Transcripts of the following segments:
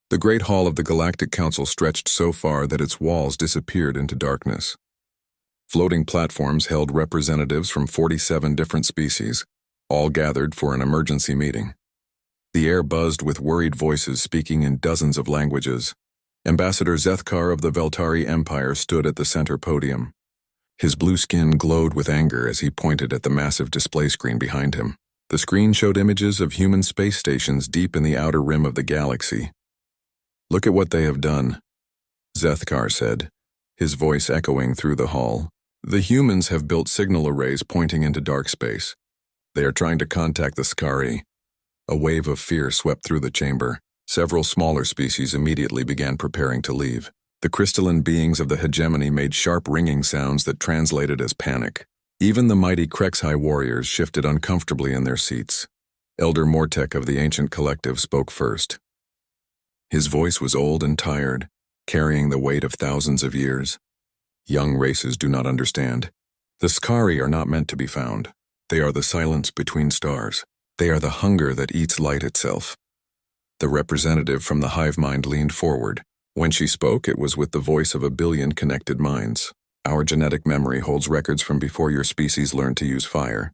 The great hall of the Galactic Council stretched so far that its walls disappeared into darkness. Floating platforms held representatives from 47 different species, all gathered for an emergency meeting. The air buzzed with worried voices speaking in dozens of languages. Ambassador Zethkar of the Veltari Empire stood at the center podium. His blue skin glowed with anger as he pointed at the massive display screen behind him. The screen showed images of human space stations deep in the outer rim of the galaxy. "Look at what they have done," Zethkar said, his voice echoing through the hall. "The humans have built signal arrays pointing into dark space. They are trying to contact the Skari." A wave of fear swept through the chamber. Several smaller species immediately began preparing to leave. The crystalline beings of the hegemony made sharp ringing sounds that translated as panic. Even the mighty HFY warriors shifted uncomfortably in their seats. Elder Mortek of the Ancient Collective spoke first. His voice was old and tired, carrying the weight of thousands of years. "Young races do not understand. The Skari are not meant to be found. They are the silence between stars. They are the hunger that eats light itself." The representative from the hive mind leaned forward. When she spoke, it was with the voice of a billion connected minds. "Our genetic memory holds records from before your species learned to use fire.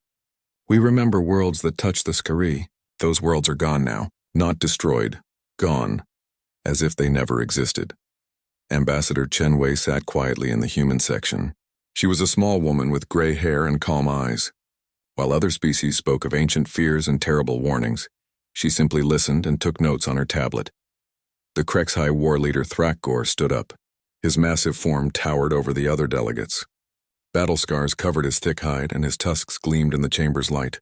We remember worlds that touch the Skari. Those worlds are gone now, not destroyed, gone, as if they never existed." Ambassador Chen Wei sat quietly in the human section. She was a small woman with gray hair and calm eyes. While other species spoke of ancient fears and terrible warnings, she simply listened and took notes on her tablet. The HFY war leader Thrakgor stood up. His massive form towered over the other delegates. Battle scars covered his thick hide and his tusks gleamed in the chamber's light.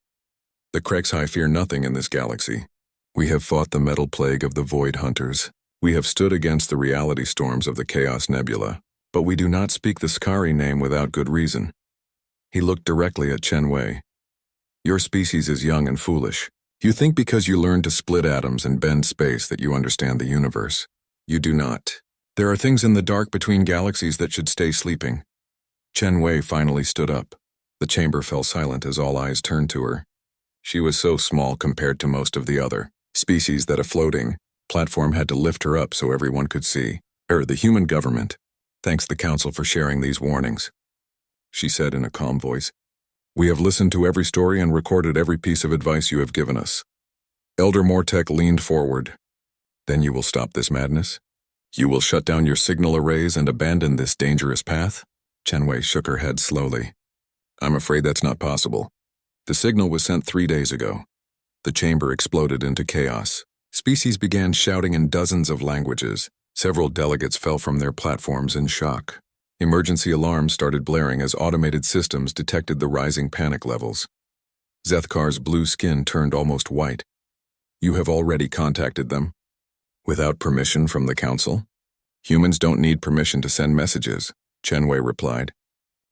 "The HFY fear nothing in this galaxy. We have fought the metal plague of the Void Hunters. We have stood against the reality storms of the Chaos Nebula, but we do not speak the Skari name without good reason." He looked directly at Chen Wei. "Your species is young and foolish. You think because you learned to split atoms and bend space that you understand the universe. You do not. There are things in the dark between galaxies that should stay sleeping." Chen Wei finally stood up. The chamber fell silent as all eyes turned to her. She was so small compared to most of the other species that a floating platform had to lift her up so everyone could see. The human government thanks the Council for sharing these warnings," she said in a calm voice. "We have listened to every story and recorded every piece of advice you have given us." Elder Mortek leaned forward. "Then you will stop this madness? You will shut down your signal arrays and abandon this dangerous path?" Chen Wei shook her head slowly. "I'm afraid that's not possible. The signal was sent 3 days ago." The chamber exploded into chaos. Species began shouting in dozens of languages. Several delegates fell from their platforms in shock. Emergency alarms started blaring as automated systems detected the rising panic levels. Zethkar's blue skin turned almost white. "You have already contacted them?" "Without permission from the Council? Humans don't need permission to send messages," Chen Wei replied.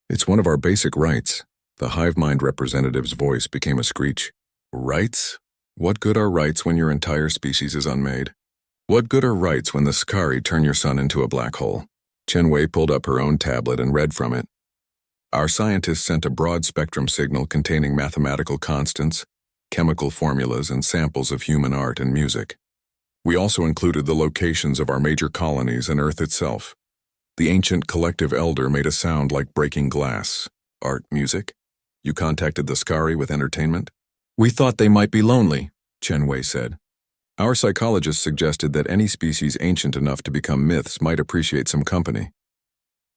"It's one of our basic rights." The hive mind representative's voice became a screech. "Rights? What good are rights when your entire species is unmade? What good are rights when the Skari turn your sun into a black hole?" Chen Wei pulled up her own tablet and read from it. "Our scientists sent a broad-spectrum signal containing mathematical constants, chemical formulas, and samples of human art and music. We also included the locations of our major colonies and Earth itself. The ancient collective elder made a sound like breaking glass. Art, music? You contacted the Skari with entertainment?" "We thought they might be lonely," Chen Wei said. "Our psychologists suggested that any species ancient enough to become myths might appreciate some company."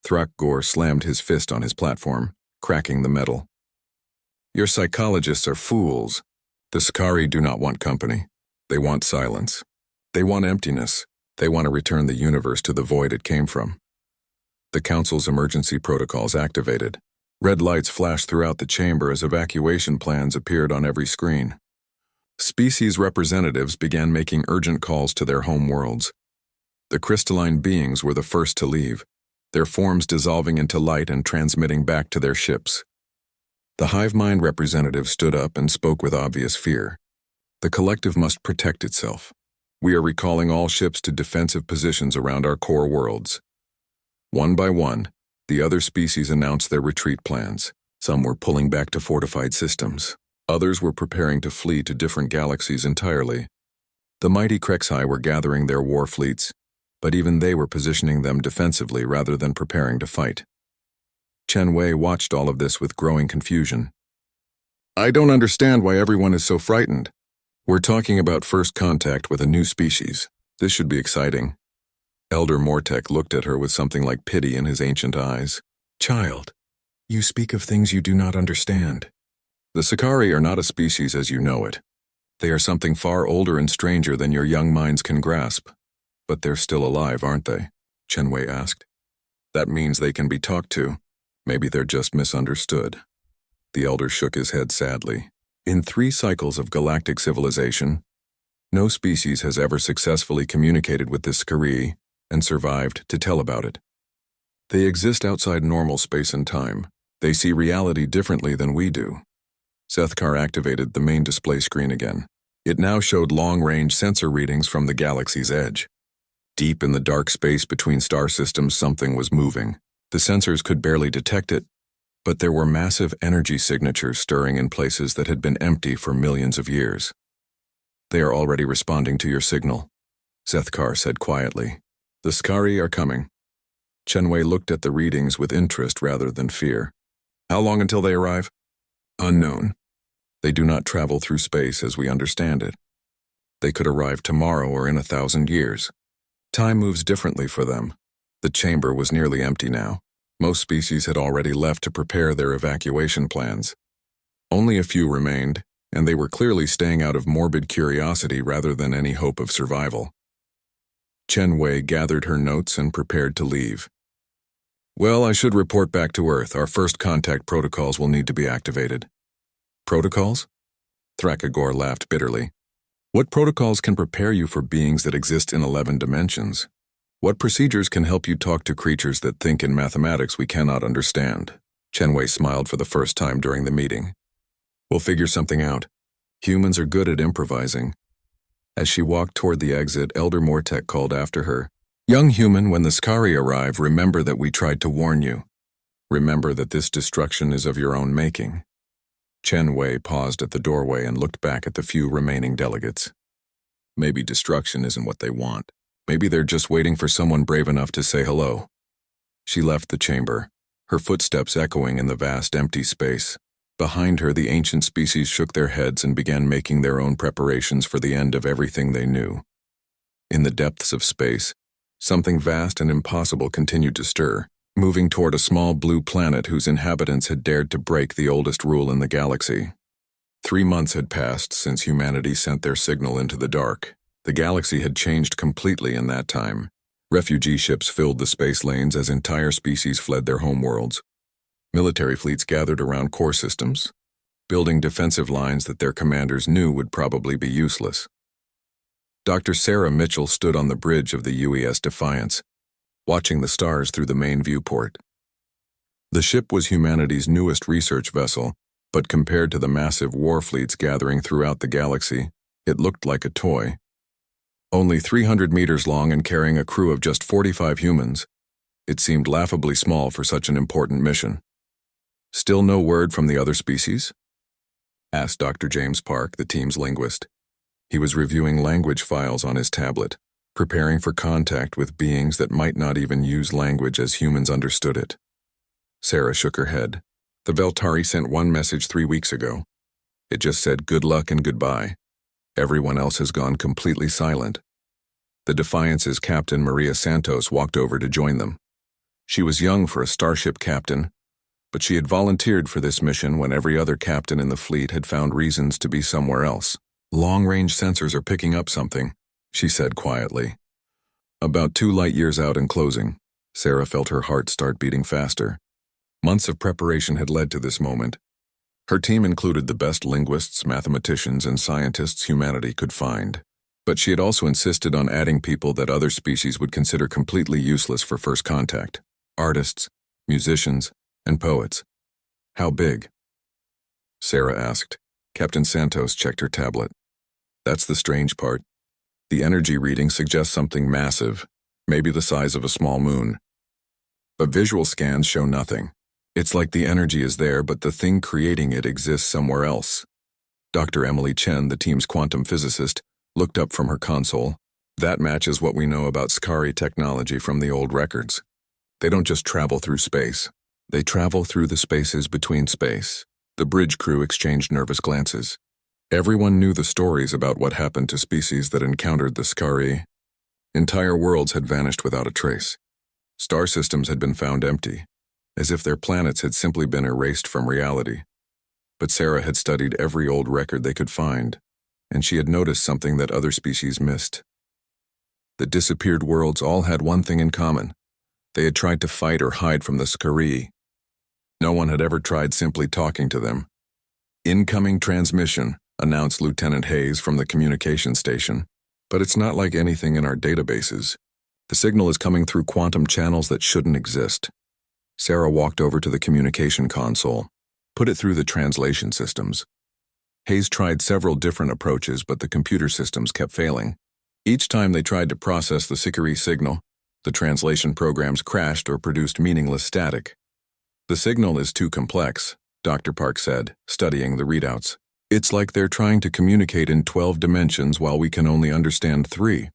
Thrakgor slammed his fist on his platform, cracking the metal. "Your psychologists are fools. The Skari do not want company. They want silence. They want emptiness. They want to return the universe to the void it came from." The Council's emergency protocols activated. Red lights flashed throughout the chamber as evacuation plans appeared on every screen. Species representatives began making urgent calls to their home worlds. The crystalline beings were the first to leave, their forms dissolving into light and transmitting back to their ships. The hive mind representative stood up and spoke with obvious fear. "The collective must protect itself. We are recalling all ships to defensive positions around our core worlds." One by one, the other species announced their retreat plans. Some were pulling back to fortified systems. Others were preparing to flee to different galaxies entirely. The mighty Krexai were gathering their war fleets, but even they were positioning them defensively rather than preparing to fight. Chen Wei watched all of this with growing confusion. I don't understand why everyone is so frightened. We're talking about first contact with a new species. This should be exciting. Elder Mortek looked at her with something like pity in his ancient eyes. Child, you speak of things you do not understand. The Sakari are not a species as you know it. They are something far older and stranger than your young minds can grasp. But they're still alive, aren't they? Chen Wei asked. That means they can be talked to. Maybe they're just misunderstood. The elder shook his head sadly. In 3 cycles of galactic civilization, no species has ever successfully communicated with this Sakari and survived to tell about it. They exist outside normal space and time. They see reality differently than we do. Sethkar activated the main display screen again. It now showed long-range sensor readings from the galaxy's edge. Deep in the dark space between star systems, something was moving. The sensors could barely detect it, but there were massive energy signatures stirring in places that had been empty for millions of years. They are already responding to your signal, Sethkar said quietly. The Skari are coming. Chen Wei looked at the readings with interest rather than fear. How long until they arrive? Unknown. They do not travel through space as we understand it. They could arrive tomorrow or in 1,000 years. Time moves differently for them. The chamber was nearly empty now. Most species had already left to prepare their evacuation plans. Only a few remained, and they were clearly staying out of morbid curiosity rather than any hope of survival. Chen Wei gathered her notes and prepared to leave. Well, I should report back to Earth. Our first contact protocols will need to be activated. Protocols? Thrakagor laughed bitterly. What protocols can prepare you for beings that exist in 11 dimensions? What procedures can help you talk to creatures that think in mathematics we cannot understand? Chen Wei smiled for the first time during the meeting. We'll figure something out. Humans are good at improvising. As she walked toward the exit, Elder Mortek called after her. Young human, when the Skari arrive, remember that we tried to warn you. Remember that this destruction is of your own making. Chen Wei paused at the doorway and looked back at the few remaining delegates. Maybe destruction isn't what they want. Maybe they're just waiting for someone brave enough to say hello. She left the chamber, her footsteps echoing in the vast empty space. Behind her, the ancient species shook their heads and began making their own preparations for the end of everything they knew. In the depths of space, something vast and impossible continued to stir, moving toward a small blue planet whose inhabitants had dared to break the oldest rule in the galaxy. 3 months had passed since humanity sent their signal into the dark. The galaxy had changed completely in that time. Refugee ships filled the space lanes as entire species fled their homeworlds. Military fleets gathered around core systems, building defensive lines that their commanders knew would probably be useless. Dr. Sarah Mitchell stood on the bridge of the UES Defiance, watching the stars through the main viewport. The ship was humanity's newest research vessel, but compared to the massive war fleets gathering throughout the galaxy, it looked like a toy. Only 300 meters long and carrying a crew of just 45 humans, it seemed laughably small for such an important mission. Still no word from the other species? Asked Dr. James Park, the team's linguist. He was reviewing language files on his tablet, preparing for contact with beings that might not even use language as humans understood it. Sarah shook her head. The Veltari sent one message 3 weeks ago. It just said good luck and goodbye. Everyone else has gone completely silent. The Defiance's captain, Maria Santos, walked over to join them. She was young for a starship captain, but she had volunteered for this mission when every other captain in the fleet had found reasons to be somewhere else. Long-range sensors are picking up something, she said quietly. About 2 light years out and closing, Sarah felt her heart start beating faster. Months of preparation had led to this moment. Her team included the best linguists, mathematicians, and scientists humanity could find. But she had also insisted on adding people that other species would consider completely useless for first contact. Artists, musicians, and poets. How big? Sarah asked. Captain Santos checked her tablet. That's the strange part. The energy reading suggests something massive, maybe the size of a small moon. But visual scans show nothing. It's like the energy is there, but the thing creating it exists somewhere else. Dr. Emily Chen, the team's quantum physicist, looked up from her console. That matches what we know about Sicari technology from the old records. They don't just travel through space. They travel through the spaces between space. The bridge crew exchanged nervous glances. Everyone knew the stories about what happened to species that encountered the Sicari. Entire worlds had vanished without a trace. Star systems had been found empty, as if their planets had simply been erased from reality. But Sarah had studied every old record they could find, and she had noticed something that other species missed. The disappeared worlds all had one thing in common. They had tried to fight or hide from the Sicari. No one had ever tried simply talking to them. "Incoming transmission," announced Lieutenant Hayes from the communication station. "But it's not like anything in our databases. The signal is coming through quantum channels that shouldn't exist." Sarah walked over to the communication console, put it through the translation systems. Hayes tried several different approaches, but the computer systems kept failing. Each time they tried to process the Sicari signal, the translation programs crashed or produced meaningless static. "The signal is too complex," Dr. Park said, studying the readouts. "It's like they're trying to communicate in 12 dimensions while we can only understand 3.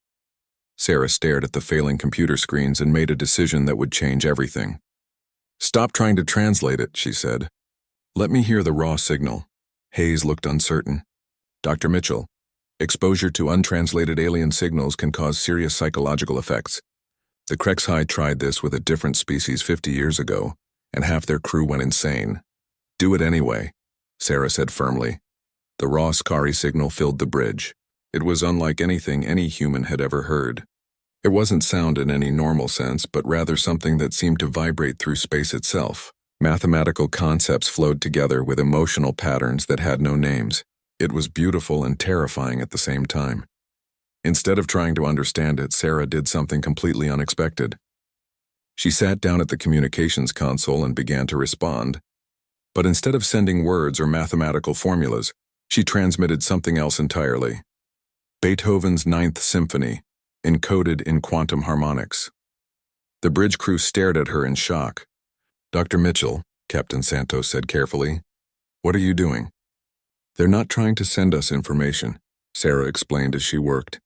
Sarah stared at the failing computer screens and made a decision that would change everything. "Stop trying to translate it," she said. "Let me hear the raw signal." Hayes looked uncertain. "Dr. Mitchell, exposure to untranslated alien signals can cause serious psychological effects. The Krexhai tried this with a different species 50 years ago, and half their crew went insane." "Do it anyway," Sarah said firmly. The raw Sicari signal filled the bridge. It was unlike anything any human had ever heard. It wasn't sound in any normal sense, but rather something that seemed to vibrate through space itself. Mathematical concepts flowed together with emotional patterns that had no names. It was beautiful and terrifying at the same time. Instead of trying to understand it, Sarah did something completely unexpected. She sat down at the communications console and began to respond. But instead of sending words or mathematical formulas, she transmitted something else entirely. Beethoven's Ninth Symphony, encoded in quantum harmonics. The bridge crew stared at her in shock. "Dr. Mitchell," Captain Santos said carefully, "what are you doing?" "They're not trying to send us information," Sarah explained as she worked.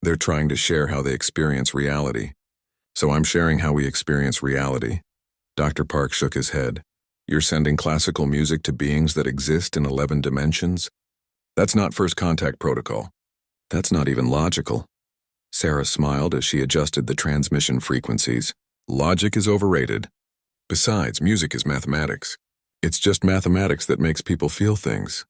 "They're trying to share how they experience reality. So I'm sharing how we experience reality." Dr. Park shook his head. "You're sending classical music to beings that exist in 11 dimensions? That's not first contact protocol. That's not even logical." Sarah smiled as she adjusted the transmission frequencies. "Logic is overrated. Besides, music is mathematics. It's just mathematics that makes people feel things."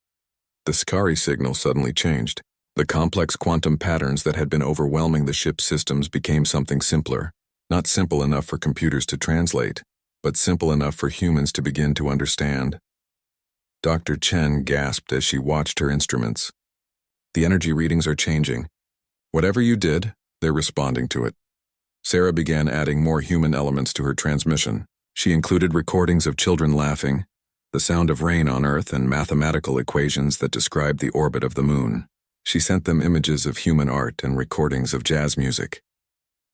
The Sicari signal suddenly changed. The complex quantum patterns that had been overwhelming the ship's systems became something simpler. Not simple enough for computers to translate, but simple enough for humans to begin to understand. Dr. Chen gasped as she watched her instruments. "The energy readings are changing. Whatever you did, they're responding to it." Sarah began adding more human elements to her transmission. She included recordings of children laughing, the sound of rain on Earth, and mathematical equations that described the orbit of the moon. She sent them images of human art and recordings of jazz music.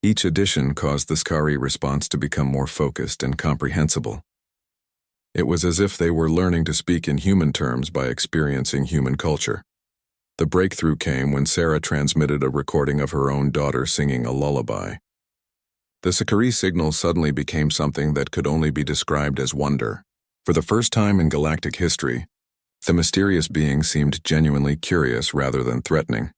Each addition caused the Sicari response to become more focused and comprehensible. It was as if they were learning to speak in human terms by experiencing human culture. The breakthrough came when Sarah transmitted a recording of her own daughter singing a lullaby. The Sicari signal suddenly became something that could only be described as wonder. For the first time in galactic history, the mysterious being seemed genuinely curious rather than threatening.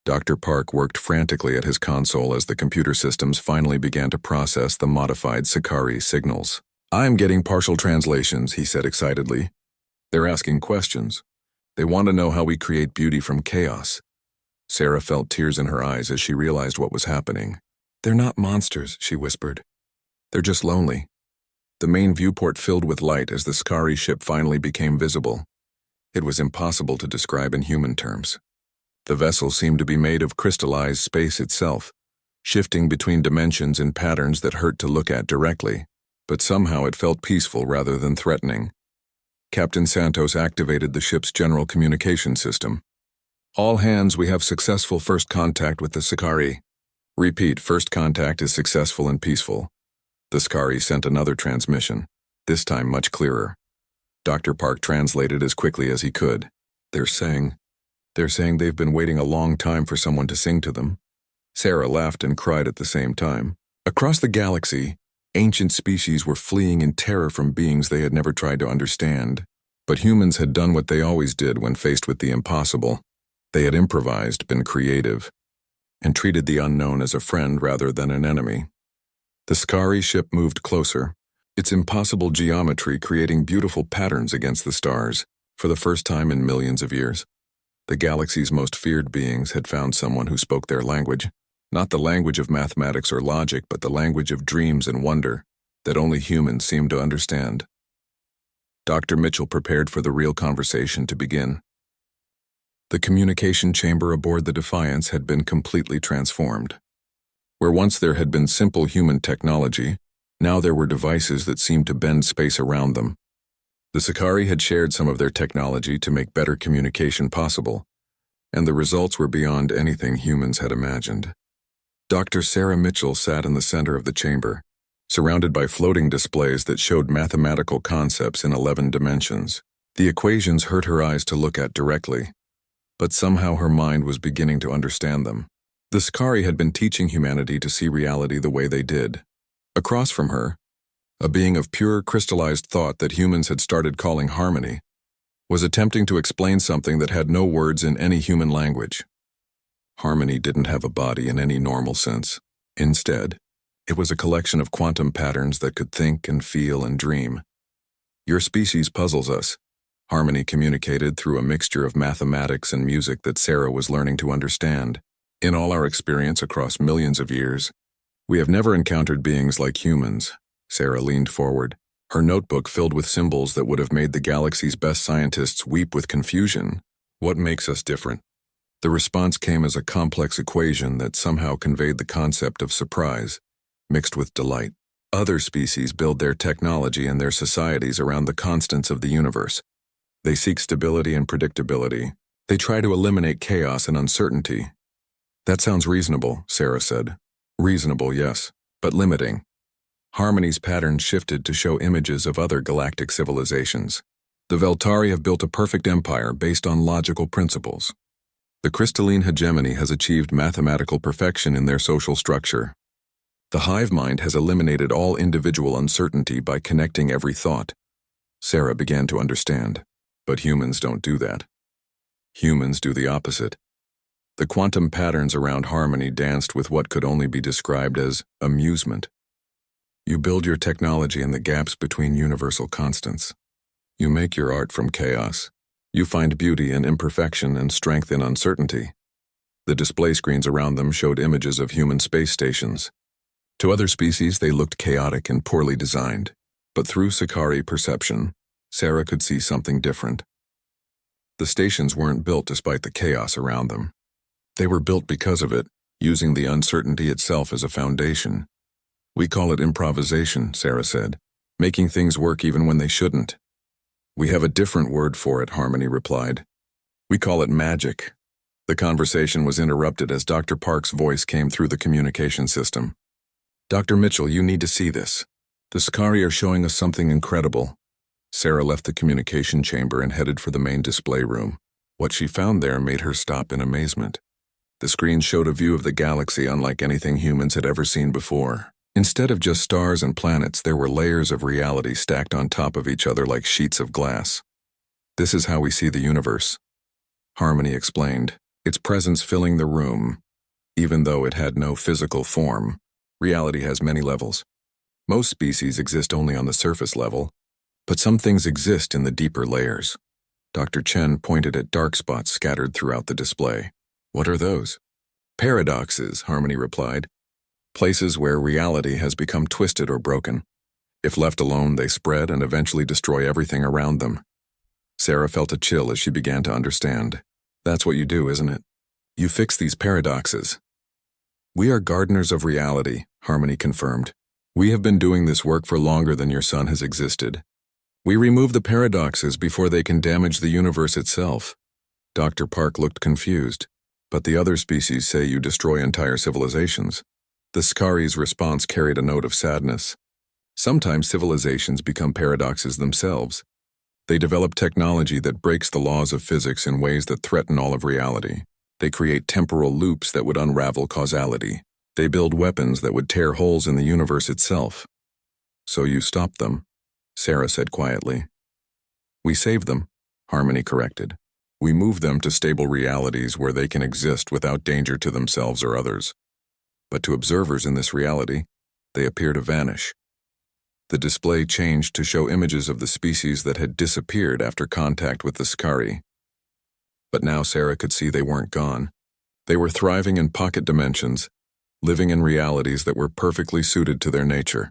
Dr. Park worked frantically at his console as the computer systems finally began to process the modified Sicari signals. "I'm getting partial translations," he said excitedly. "They're asking questions. They want to know how we create beauty from chaos." Sarah felt tears in her eyes as she realized what was happening. "They're not monsters," she whispered. "They're just lonely." The main viewport filled with light as the Sicari ship finally became visible. It was impossible to describe in human terms. The vessel seemed to be made of crystallized space itself, shifting between dimensions in patterns that hurt to look at directly, but somehow it felt peaceful rather than threatening. Captain Santos activated the ship's general communication system. "All hands, we have successful first contact with the Sicari. Repeat, first contact is successful and peaceful." The Sicari sent another transmission, this time much clearer. Dr. Park translated as quickly as he could. "They're saying, They're saying they've been waiting a long time for someone to sing to them. Sarah laughed and cried at the same time. Across the galaxy, ancient species were fleeing in terror from beings they had never tried to understand. But humans had done what they always did when faced with the impossible. They had improvised, been creative, and treated the unknown as a friend rather than an enemy. The Scari ship moved closer, its impossible geometry creating beautiful patterns against the stars. For the first time in millions of years, the galaxy's most feared beings had found someone who spoke their language. Not the language of mathematics or logic, but the language of dreams and wonder that only humans seemed to understand. Dr. Mitchell prepared for the real conversation to begin. The communication chamber aboard the Defiance had been completely transformed. Where once there had been simple human technology, now there were devices that seemed to bend space around them. The Scari had shared some of their technology to make better communication possible, and the results were beyond anything humans had imagined. Dr. Sarah Mitchell sat in the center of the chamber, surrounded by floating displays that showed mathematical concepts in 11 dimensions. The equations hurt her eyes to look at directly, but somehow her mind was beginning to understand them. The Scari had been teaching humanity to see reality the way they did. Across from her, a being of pure crystallized thought that humans had started calling Harmony, was attempting to explain something that had no words in any human language. Harmony didn't have a body in any normal sense. Instead, it was a collection of quantum patterns that could think and feel and dream. Your species puzzles us, Harmony communicated through a mixture of mathematics and music that Sarah was learning to understand. In all our experience across millions of years, we have never encountered beings like humans. Sarah leaned forward, her notebook filled with symbols that would have made the galaxy's best scientists weep with confusion. What makes us different? The response came as a complex equation that somehow conveyed the concept of surprise, mixed with delight. Other species build their technology and their societies around the constants of the universe. They seek stability and predictability. They try to eliminate chaos and uncertainty. That sounds reasonable, Sarah said. Reasonable, yes, but limiting. Harmony's pattern shifted to show images of other galactic civilizations. The Veltari have built a perfect empire based on logical principles. The crystalline hegemony has achieved mathematical perfection in their social structure. The hive mind has eliminated all individual uncertainty by connecting every thought. Sarah began to understand. But humans don't do that. Humans do the opposite. The quantum patterns around Harmony danced with what could only be described as amusement. You build your technology in the gaps between universal constants. You make your art from chaos. You find beauty in imperfection and strength in uncertainty. The display screens around them showed images of human space stations. To other species, they looked chaotic and poorly designed. But through Scari perception, Sarah could see something different. The stations weren't built despite the chaos around them. They were built because of it, using the uncertainty itself as a foundation. We call it improvisation, Sarah said, making things work even when they shouldn't. We have a different word for it, Harmony replied. We call it magic. The conversation was interrupted as Dr. Park's voice came through the communication system. Dr. Mitchell, you need to see this. The Scari are showing us something incredible. Sarah left the communication chamber and headed for the main display room. What she found there made her stop in amazement. The screen showed a view of the galaxy unlike anything humans had ever seen before. Instead of just stars and planets, there were layers of reality stacked on top of each other like sheets of glass. This is how we see the universe, Harmony explained, its presence filling the room. Even though it had no physical form, reality has many levels. Most species exist only on the surface level, but some things exist in the deeper layers. Dr. Chen pointed at dark spots scattered throughout the display. What are those? Paradoxes, Harmony replied. Places where reality has become twisted or broken. If left alone, they spread and eventually destroy everything around them. Sarah felt a chill as she began to understand. That's what you do, isn't it? You fix these paradoxes. We are gardeners of reality, Harmony confirmed. We have been doing this work for longer than your son has existed. We remove the paradoxes before they can damage the universe itself. Dr. Park looked confused. But the other species say you destroy entire civilizations. The Scari's response carried a note of sadness. Sometimes civilizations become paradoxes themselves. They develop technology that breaks the laws of physics in ways that threaten all of reality. They create temporal loops that would unravel causality. They build weapons that would tear holes in the universe itself. So you stopped them, Sarah said quietly. We saved them, Harmony corrected. We moved them to stable realities where they can exist without danger to themselves or others. But to observers in this reality, they appear to vanish. The display changed to show images of the species that had disappeared after contact with the Scari. But now Sarah could see they weren't gone. They were thriving in pocket dimensions, living in realities that were perfectly suited to their nature.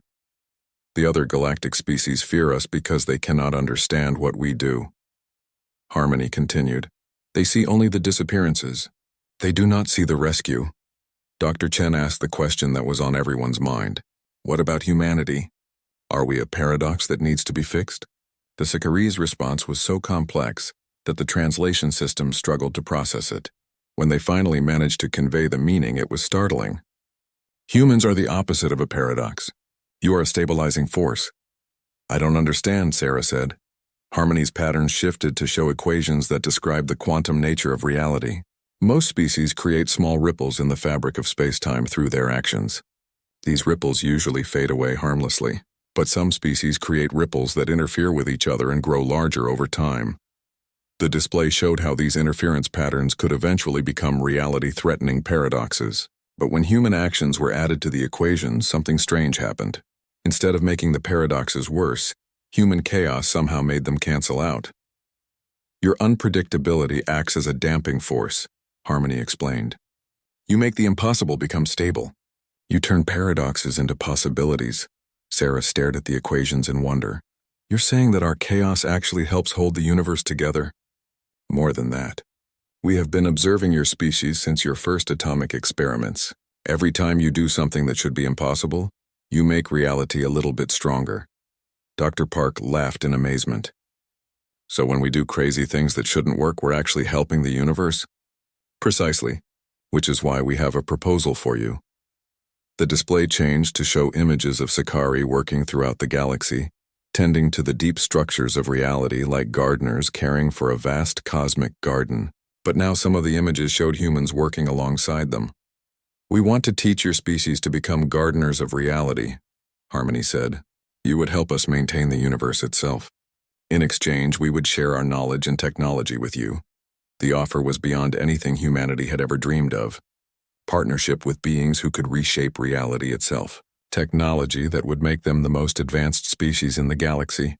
The other galactic species fear us because they cannot understand what we do. Harmony continued. They see only the disappearances. They do not see the rescue. Dr. Chen asked the question that was on everyone's mind. What about humanity? Are we a paradox that needs to be fixed? The Scari's response was so complex that the translation system struggled to process it. When they finally managed to convey the meaning, it was startling. Humans are the opposite of a paradox. You are a stabilizing force. I don't understand, Sarah said. Harmony's patterns shifted to show equations that describe the quantum nature of reality. Most species create small ripples in the fabric of space-time through their actions. These ripples usually fade away harmlessly, but some species create ripples that interfere with each other and grow larger over time. The display showed how these interference patterns could eventually become reality-threatening paradoxes. But when human actions were added to the equation, something strange happened. Instead of making the paradoxes worse, human chaos somehow made them cancel out. Your unpredictability acts as a damping force, Harmony explained. You make the impossible become stable. You turn paradoxes into possibilities. Sarah stared at the equations in wonder. You're saying that our chaos actually helps hold the universe together? More than that. We have been observing your species since your first atomic experiments. Every time you do something that should be impossible, you make reality a little bit stronger. Dr. Park laughed in amazement. So when we do crazy things that shouldn't work, we're actually helping the universe? Precisely, which is why we have a proposal for you. The display changed to show images of Scari working throughout the galaxy, tending to the deep structures of reality like gardeners caring for a vast cosmic garden. But now some of the images showed humans working alongside them. We want to teach your species to become gardeners of reality, Harmony said. You would help us maintain the universe itself. In exchange, we would share our knowledge and technology with you. The offer was beyond anything humanity had ever dreamed of. Partnership with beings who could reshape reality itself. Technology that would make them the most advanced species in the galaxy.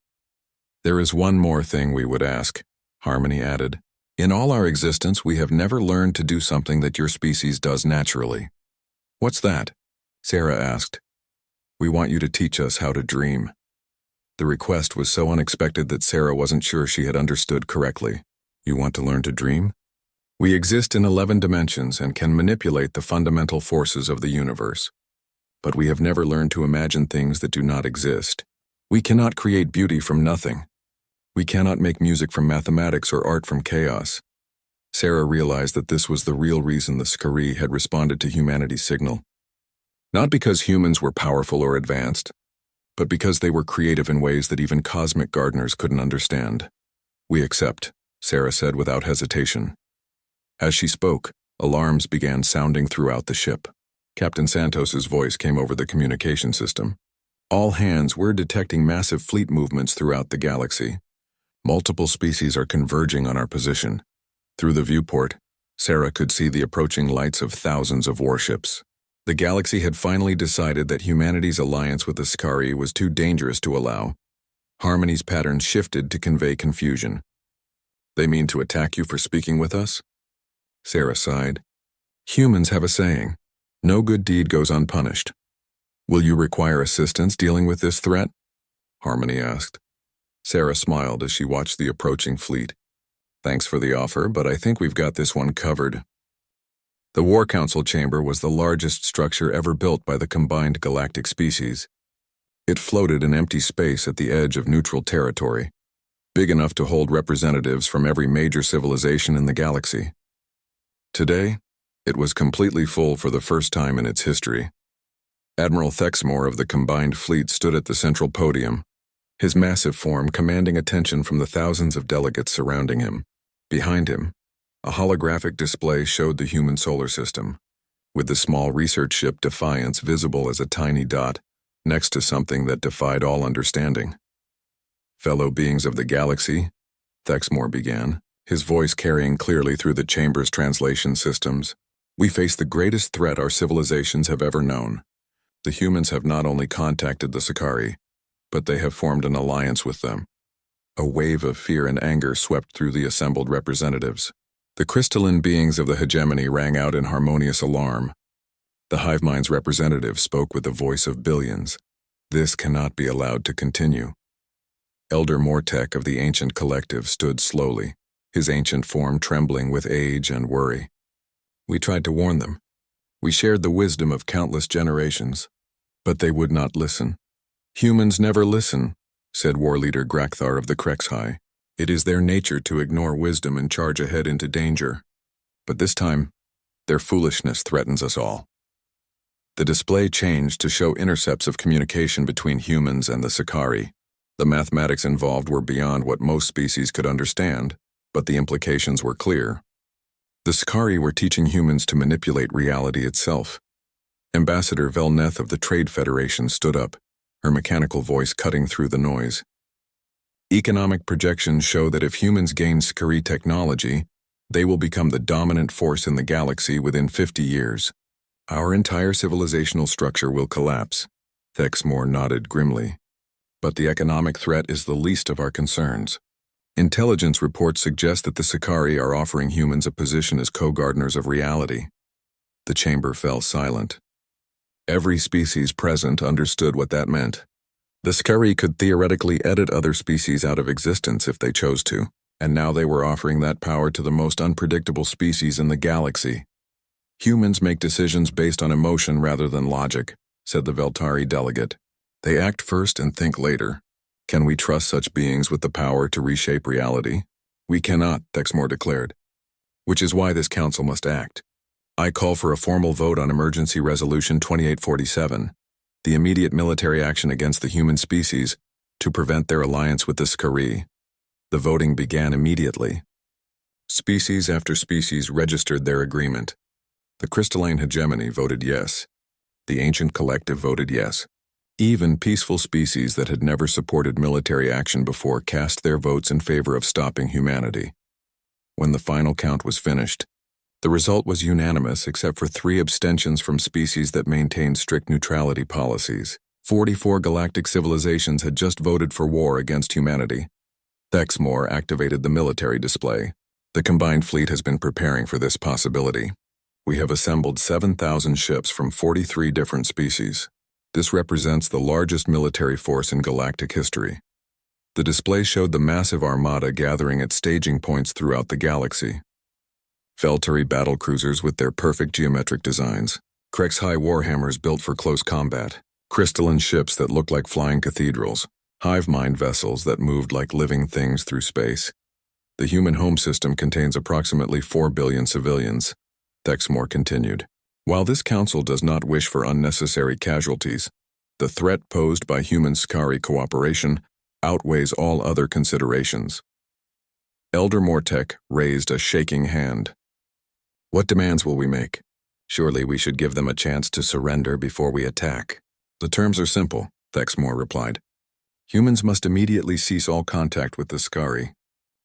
There is one more thing we would ask, Harmony added. In all our existence, we have never learned to do something that your species does naturally. What's that? Sarah asked. We want you to teach us how to dream. The request was so unexpected that Sarah wasn't sure she had understood correctly. You want to learn to dream? We exist in 11 dimensions and can manipulate the fundamental forces of the universe. But we have never learned to imagine things that do not exist. We cannot create beauty from nothing. We cannot make music from mathematics or art from chaos. Sarah realized that this was the real reason the Scari had responded to humanity's signal. Not because humans were powerful or advanced, but because they were creative in ways that even cosmic gardeners couldn't understand. We accept, Sarah said without hesitation. As she spoke, alarms began sounding throughout the ship. Captain Santos's voice came over the communication system. All hands, we're detecting massive fleet movements throughout the galaxy. Multiple species are converging on our position. Through the viewport, Sarah could see the approaching lights of thousands of warships. The galaxy had finally decided that humanity's alliance with the Scari was too dangerous to allow. Harmony's patterns shifted to convey confusion. They mean to attack you for speaking with us? Sarah sighed. Humans have a saying, no good deed goes unpunished. Will you require assistance dealing with this threat? Harmony asked. Sarah smiled as she watched the approaching fleet. Thanks for the offer, but I think we've got this one covered. The War Council chamber was the largest structure ever built by the combined galactic species. It floated in empty space at the edge of neutral territory, big enough to hold representatives from every major civilization in the galaxy. Today, it was completely full for the first time in its history. Admiral Thexmore of the combined fleet stood at the central podium, his massive form commanding attention from the thousands of delegates surrounding him. Behind him, a holographic display showed the human solar system, with the small research ship Defiance visible as a tiny dot next to something that defied all understanding. "Fellow beings of the galaxy," Thexmore began, his voice carrying clearly through the chamber's translation systems, "we face the greatest threat our civilizations have ever known. The humans have not only contacted the Sakari, but they have formed an alliance with them." A wave of fear and anger swept through the assembled representatives. The crystalline beings of the hegemony rang out in harmonious alarm. The Hivemind's representative spoke with the voice of billions. "This cannot be allowed to continue." Elder Mortek of the Ancient Collective stood slowly, his ancient form trembling with age and worry. "We tried to warn them. We shared the wisdom of countless generations, but they would not listen." "Humans never listen," said war leader Grakthar of the Krexhai. "It is their nature to ignore wisdom and charge ahead into danger. But this time, their foolishness threatens us all." The display changed to show intercepts of communication between humans and the Sakari. The mathematics involved were beyond what most species could understand, but the implications were clear. The Sakari were teaching humans to manipulate reality itself. Ambassador Velneth of the Trade Federation stood up, her mechanical voice cutting through the noise. "Economic projections show that if humans gain Sakari technology, they will become the dominant force in the galaxy within 50 years. Our entire civilizational structure will collapse." Thexmore nodded grimly. "But the economic threat is the least of our concerns. Intelligence reports suggest that the Sakari are offering humans a position as co-gardeners of reality." The chamber fell silent. Every species present understood what that meant. The Sakari could theoretically edit other species out of existence if they chose to, and now they were offering that power to the most unpredictable species in the galaxy. "Humans make decisions based on emotion rather than logic," said the Veltari delegate. "They act first and think later. Can we trust such beings with the power to reshape reality?" "We cannot," Thexmore declared. "Which is why this council must act. I call for a formal vote on Emergency Resolution 2847, the immediate military action against the human species to prevent their alliance with the Sakari." The voting began immediately. Species after species registered their agreement. The crystalline hegemony voted yes. The Ancient Collective voted yes. Even peaceful species that had never supported military action before cast their votes in favor of stopping humanity. When the final count was finished, the result was unanimous except for 3 abstentions from species that maintained strict neutrality policies. 44 galactic civilizations had just voted for war against humanity. Thexmore activated the military display. "The combined fleet has been preparing for this possibility. We have assembled 7,000 ships from 43 different species. This represents the largest military force in galactic history." The display showed the massive armada gathering at staging points throughout the galaxy. Feltari battlecruisers with their perfect geometric designs, Krexhai warhammers built for close combat, crystalline ships that looked like flying cathedrals, hive-mind vessels that moved like living things through space. "The human home system contains approximately 4 billion civilians," Thexmore continued. "While this council does not wish for unnecessary casualties, the threat posed by human Sakari cooperation outweighs all other considerations." Elder Mortek raised a shaking hand. "What demands will we make? Surely we should give them a chance to surrender before we attack." "The terms are simple," Thexmore replied. "Humans must immediately cease all contact with the Sakari.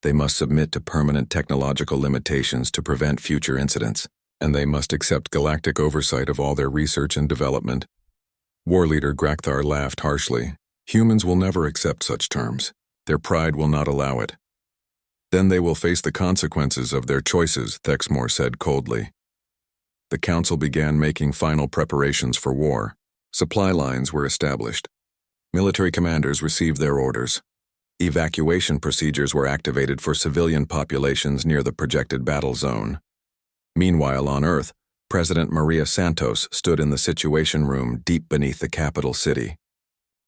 They must submit to permanent technological limitations to prevent future incidents, and they must accept galactic oversight of all their research and development." War leader Grakthar laughed harshly. "Humans will never accept such terms. Their pride will not allow it." "Then they will face the consequences of their choices," Thexmore said coldly. The council began making final preparations for war. Supply lines were established. Military commanders received their orders. Evacuation procedures were activated for civilian populations near the projected battle zone. Meanwhile, on Earth, President Maria Santos stood in the Situation Room deep beneath the capital city.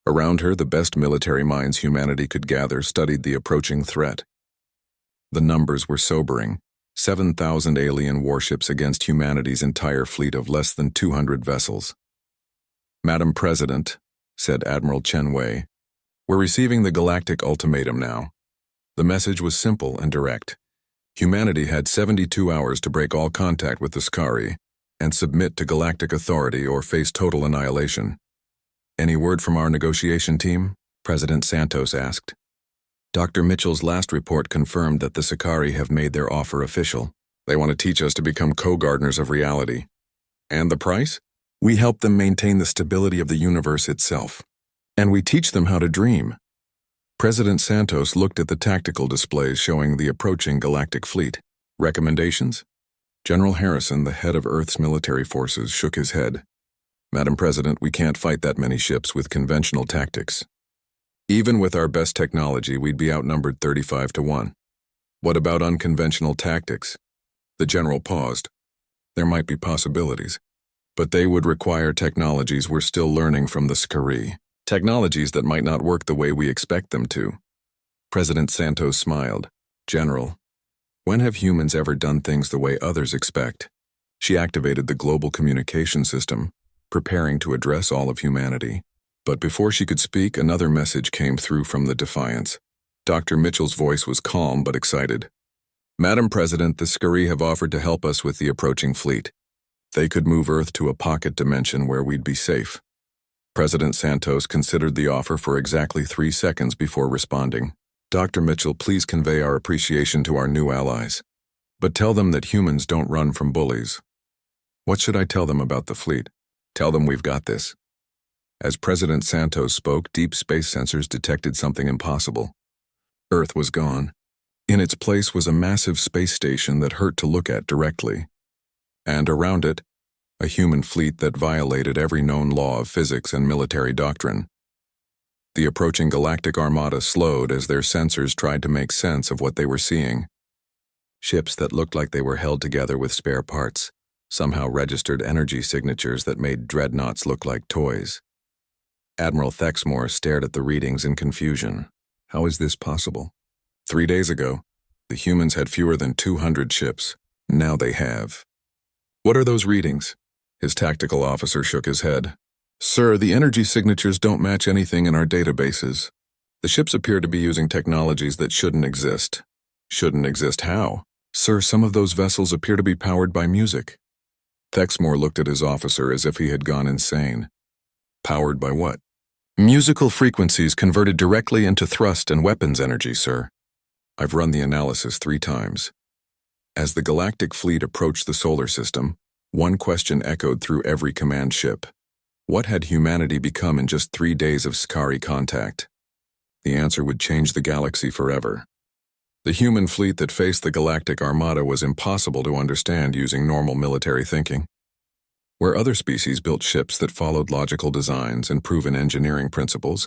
Around her, the best military minds humanity could gather studied the approaching threat. The numbers were sobering: 7,000 alien warships against humanity's entire fleet of less than 200 vessels. "Madam President," said Admiral Chen Wei, We're receiving the galactic ultimatum now. The message was simple and direct. Humanity had 72 hours to break all contact with the Scari and submit to galactic authority or face total annihilation. Any word from our negotiation team? President Santos asked. Dr. Mitchell's last report confirmed that the Scari have made their offer official. They want to teach us to become co-gardeners of reality. And the price? We help them maintain the stability of the universe itself. And we teach them how to dream. President Santos looked at the tactical displays showing the approaching galactic fleet. Recommendations? General Harrison, the head of Earth's military forces, shook his head. Madam President, we can't fight that many ships with conventional tactics. Even with our best technology, we'd be outnumbered 35-1. What about unconventional tactics? The general paused. There might be possibilities, but they would require technologies we're still learning from the Scari. Technologies that might not work the way we expect them to. President Santos smiled. General, when have humans ever done things the way others expect? She activated the global communication system, preparing to address all of humanity. But before she could speak, another message came through from the Defiance. Dr. Mitchell's voice was calm but excited. Madam President, the Scari have offered to help us with the approaching fleet. They could move Earth to a pocket dimension where we'd be safe. President Santos considered the offer for exactly 3 seconds before responding. Dr. Mitchell, please convey our appreciation to our new allies. But tell them that humans don't run from bullies. What should I tell them about the fleet? Tell them we've got this. As President Santos spoke, deep space sensors detected something impossible. Earth was gone. In its place was a massive space station that hurt to look at directly. And around it, a human fleet that violated every known law of physics and military doctrine. The approaching galactic armada slowed as their sensors tried to make sense of what they were seeing. Ships that looked like they were held together with spare parts, somehow registered energy signatures that made dreadnoughts look like toys. Admiral Thexmore stared at the readings in confusion. How is this possible? 3 days ago, the humans had fewer than 200 ships. Now they have. What are those readings? His tactical officer shook his head. Sir, the energy signatures don't match anything in our databases. The ships appear to be using technologies that shouldn't exist. Shouldn't exist how? Sir, some of those vessels appear to be powered by music. Thexmore looked at his officer as if he had gone insane. Powered by what? Musical frequencies converted directly into thrust and weapons energy, sir. I've run the analysis 3 times. As the galactic fleet approached the solar system, one question echoed through every command ship. What had humanity become in just 3 days of Scari contact? The answer would change the galaxy forever. The human fleet that faced the galactic armada was impossible to understand using normal military thinking. Where other species built ships that followed logical designs and proven engineering principles,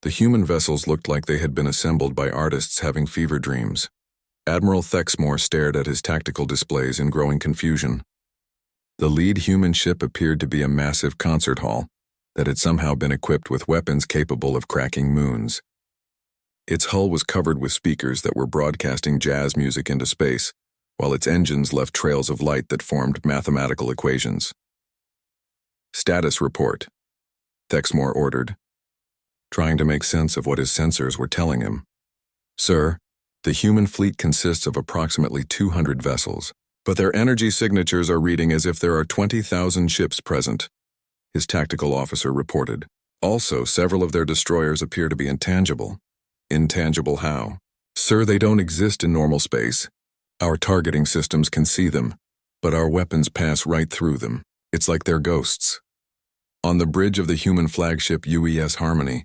the human vessels looked like they had been assembled by artists having fever dreams. Admiral Thexmore stared at his tactical displays in growing confusion. The lead human ship appeared to be a massive concert hall that had somehow been equipped with weapons capable of cracking moons. Its hull was covered with speakers that were broadcasting jazz music into space, while its engines left trails of light that formed mathematical equations. Status report, Thexmore ordered, trying to make sense of what his sensors were telling him. Sir, the human fleet consists of approximately 200 vessels, but their energy signatures are reading as if there are 20,000 ships present, his tactical officer reported. Also, several of their destroyers appear to be intangible. Intangible how? Sir, they don't exist in normal space. Our targeting systems can see them, but our weapons pass right through them. It's like they're ghosts. On the bridge of the human flagship UES Harmony,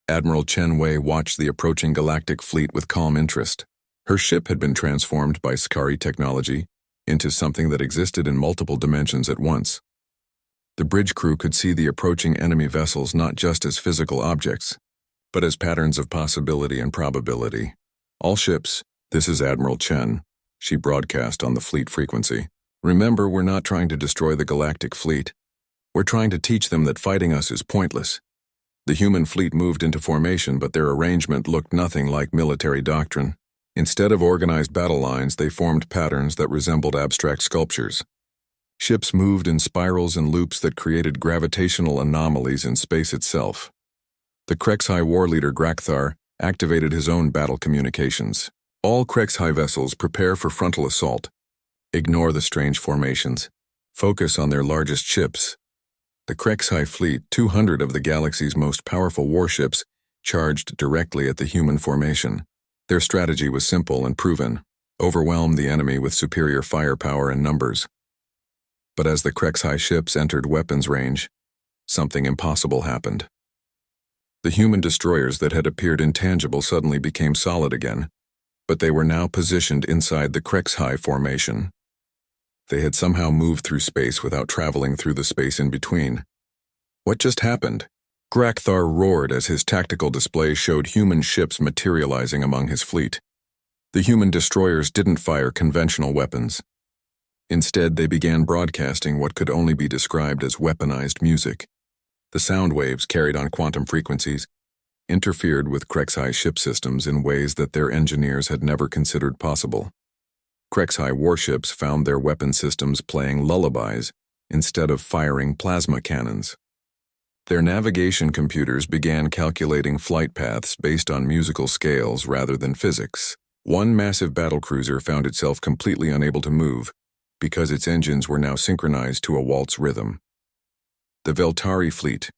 Admiral Chen Wei watched the approaching galactic fleet with calm interest. Her ship had been transformed by Scari technology into something that existed in multiple dimensions at once. The bridge crew could see the approaching enemy vessels not just as physical objects, but as patterns of possibility and probability. All ships, this is Admiral Chen, she broadcast on the fleet frequency. Remember, we're not trying to destroy the galactic fleet. We're trying to teach them that fighting us is pointless. The human fleet moved into formation, but their arrangement looked nothing like military doctrine. Instead of organized battle lines, they formed patterns that resembled abstract sculptures. Ships moved in spirals and loops that created gravitational anomalies in space itself. The HFY War leader Grakthar activated his own battle communications. All HFY vessels prepare for frontal assault. Ignore the strange formations. Focus on their largest ships. The HFY fleet, 200 of the galaxy's most powerful warships, charged directly at the human formation. Their strategy was simple and proven: overwhelm the enemy with superior firepower and numbers. But as the HFY ships entered weapons range, something impossible happened. The human destroyers that had appeared intangible suddenly became solid again, but they were now positioned inside the HFY formation. They had somehow moved through space without traveling through the space in between. What just happened? Grakthar roared as his tactical display showed human ships materializing among his fleet. The human destroyers didn't fire conventional weapons. Instead, they began broadcasting what could only be described as weaponized music. The sound waves, carried on quantum frequencies, interfered with HFY ship systems in ways that their engineers had never considered possible. HFY warships found their weapon systems playing lullabies instead of firing plasma cannons. Their navigation computers began calculating flight paths based on musical scales rather than physics. One massive battlecruiser found itself completely unable to move because its engines were now synchronized to a waltz rhythm. The Veltari fleet,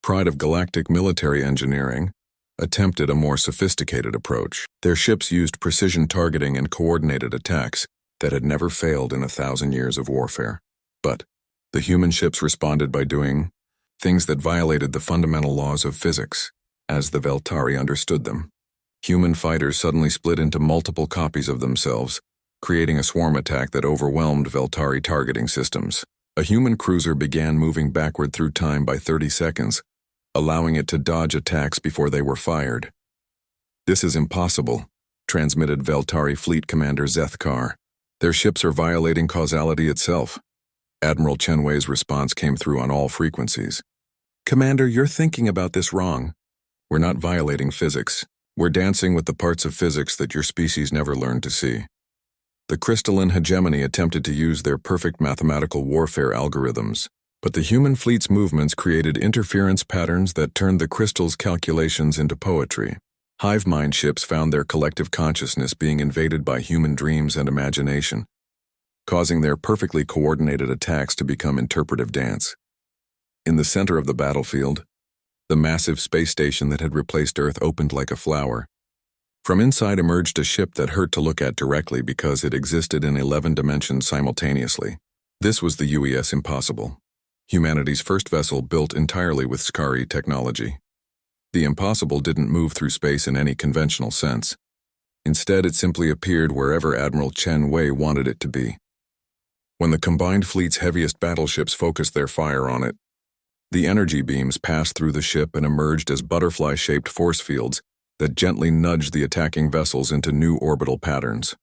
pride of galactic military engineering, attempted a more sophisticated approach. Their ships used precision targeting and coordinated attacks that had never failed in 1,000 years of warfare. But the human ships responded by doing things that violated the fundamental laws of physics, as the Veltari understood them. Human fighters suddenly split into multiple copies of themselves, creating a swarm attack that overwhelmed Veltari targeting systems. A human cruiser began moving backward through time by 30 seconds, allowing it to dodge attacks before they were fired. "This is impossible," transmitted Veltari Fleet Commander Zethkar. "Their ships are violating causality itself." Admiral Chenwei's response came through on all frequencies. "Commander, you're thinking about this wrong. We're not violating physics. We're dancing with the parts of physics that your species never learned to see." The crystalline hegemony attempted to use their perfect mathematical warfare algorithms, but the human fleet's movements created interference patterns that turned the crystal's calculations into poetry. Hive mind ships found their collective consciousness being invaded by human dreams and imagination, causing their perfectly coordinated attacks to become interpretive dance. In the center of the battlefield, the massive space station that had replaced Earth opened like a flower. From inside emerged a ship that hurt to look at directly because it existed in 11 dimensions simultaneously. This was the UES Impossible, humanity's first vessel built entirely with Scari technology. The Impossible didn't move through space in any conventional sense. Instead, it simply appeared wherever Admiral Chen Wei wanted it to be. When the combined fleet's heaviest battleships focused their fire on it, the energy beams passed through the ship and emerged as butterfly-shaped force fields that gently nudged the attacking vessels into new orbital patterns.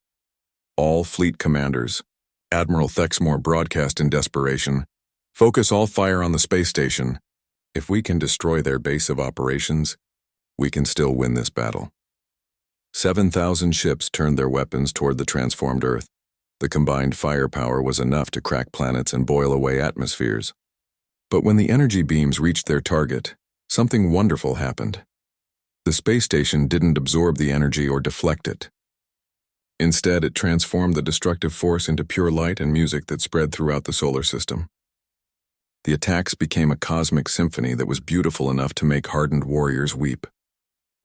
All fleet commanders, Admiral Thexmore broadcast in desperation, "Focus all fire on the space station. If we can destroy their base of operations, we can still win this battle." 7,000 ships turned their weapons toward the transformed Earth. The combined firepower was enough to crack planets and boil away atmospheres. But when the energy beams reached their target, something wonderful happened. The space station didn't absorb the energy or deflect it. Instead, it transformed the destructive force into pure light and music that spread throughout the solar system. The attacks became a cosmic symphony that was beautiful enough to make hardened warriors weep.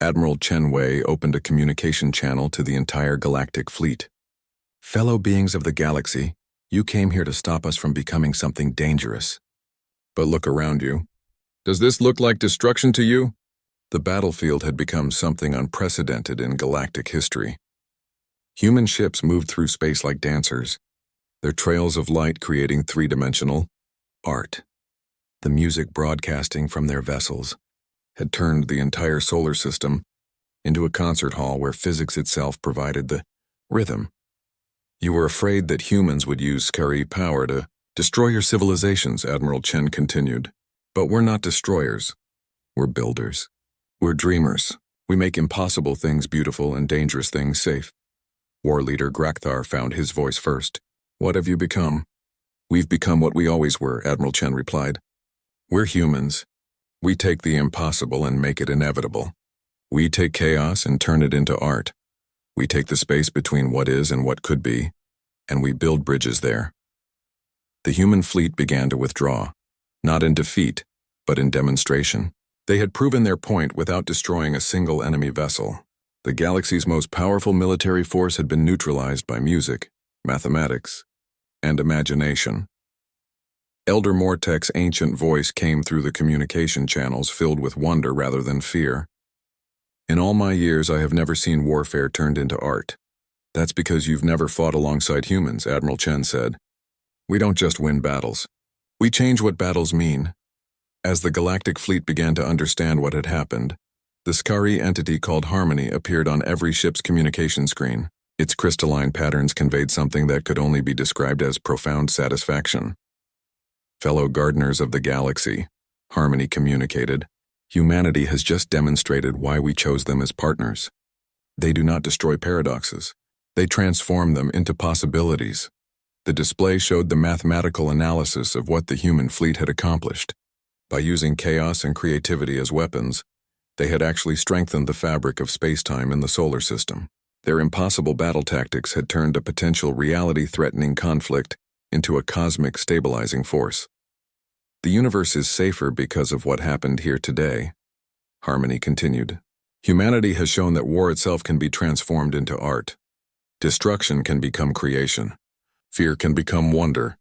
Admiral Chen Wei opened a communication channel to the entire galactic fleet. "Fellow beings of the galaxy, you came here to stop us from becoming something dangerous. But look around you. Does this look like destruction to you?" The battlefield had become something unprecedented in galactic history. Human ships moved through space like dancers, their trails of light creating three-dimensional art. The music broadcasting from their vessels had turned the entire solar system into a concert hall where physics itself provided the rhythm. "You were afraid that humans would use Scari power to destroy your civilizations," Admiral Chen continued. "But we're not destroyers. We're builders. We're dreamers. We make impossible things beautiful and dangerous things safe." War leader Grakthar found his voice first. "What have you become?" "We've become what we always were," Admiral Chen replied. "We're humans. We take the impossible and make it inevitable. We take chaos and turn it into art. We take the space between what is and what could be, and we build bridges there. The human fleet began to withdraw, not in defeat, but in demonstration. They had proven their point without destroying a single enemy vessel. The galaxy's most powerful military force had been neutralized by music, mathematics, and imagination. Elder Mortek's ancient voice came through the communication channels filled with wonder rather than fear. In all my years, I have never seen warfare turned into art. That's because you've never fought alongside humans, Admiral Chen said. We don't just win battles. We change what battles mean. As the Galactic Fleet began to understand what had happened, the Scari entity called Harmony appeared on every ship's communication screen. Its crystalline patterns conveyed something that could only be described as profound satisfaction. Fellow gardeners of the galaxy, Harmony communicated, humanity has just demonstrated why we chose them as partners. They do not destroy paradoxes. They transform them into possibilities. The display showed the mathematical analysis of what the human fleet had accomplished. By using chaos and creativity as weapons, they had actually strengthened the fabric of space-time in the solar system. Their impossible battle tactics had turned a potential reality-threatening conflict into a cosmic stabilizing force. The universe is safer because of what happened here today, Harmony continued. Humanity has shown that war itself can be transformed into art. Destruction can become creation. Fear can become wonder.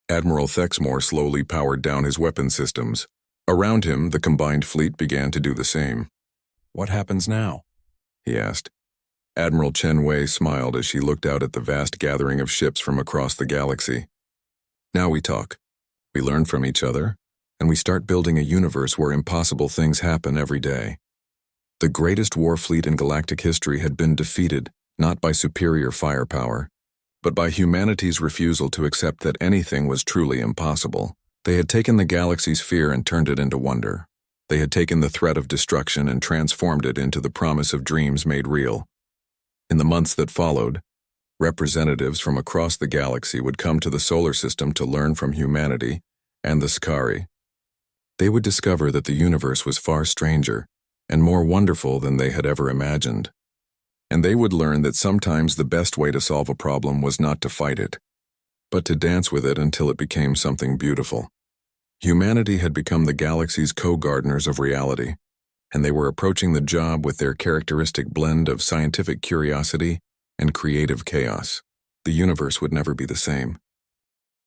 Admiral Thexmore slowly powered down his weapon systems. Around him, the combined fleet began to do the same. What happens now? He asked. Admiral Chen Wei smiled as she looked out at the vast gathering of ships from across the galaxy. Now we talk. We learn from each other, and we start building a universe where impossible things happen every day. The greatest war fleet in galactic history had been defeated, not by superior firepower, but by humanity's refusal to accept that anything was truly impossible. They had taken the galaxy's fear and turned it into wonder. They had taken the threat of destruction and transformed it into the promise of dreams made real. In the months that followed, representatives from across the galaxy would come to the solar system to learn from humanity and the Scari. They would discover that the universe was far stranger and more wonderful than they had ever imagined. And they would learn that sometimes the best way to solve a problem was not to fight it, but to dance with it until it became something beautiful. Humanity had become the galaxy's co-gardeners of reality, and they were approaching the job with their characteristic blend of scientific curiosity and creative chaos. The universe would never be the same.